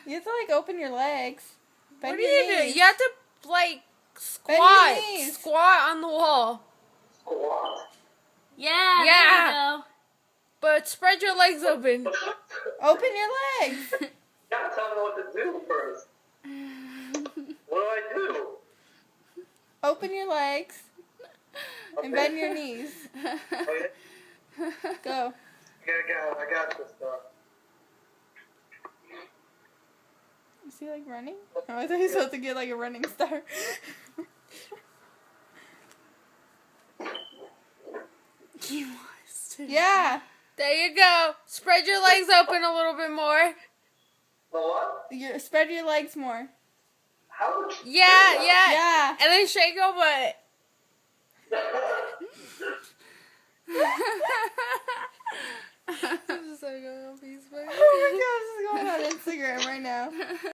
You have to like open your legs. Bend What do your you do? knees. You have to like Bend your squat. knees. Squat on the wall. Squat. Yeah, Yeah. there you But spread your legs open. Open your legs. You gotta tell me what to do first. What do I do? Open your legs and bend your knees. Okay, Go. I got this stuff. Is he like running? Oh, I thought he was supposed to get like a running star. He wants to. Yeah. There you go. Spread your legs open a little bit more. The what? Spread your legs more. How? Yeah. Yeah. And then shake your butt. I'm just like, oh, peace, Oh my gosh, this is going on Instagram right now.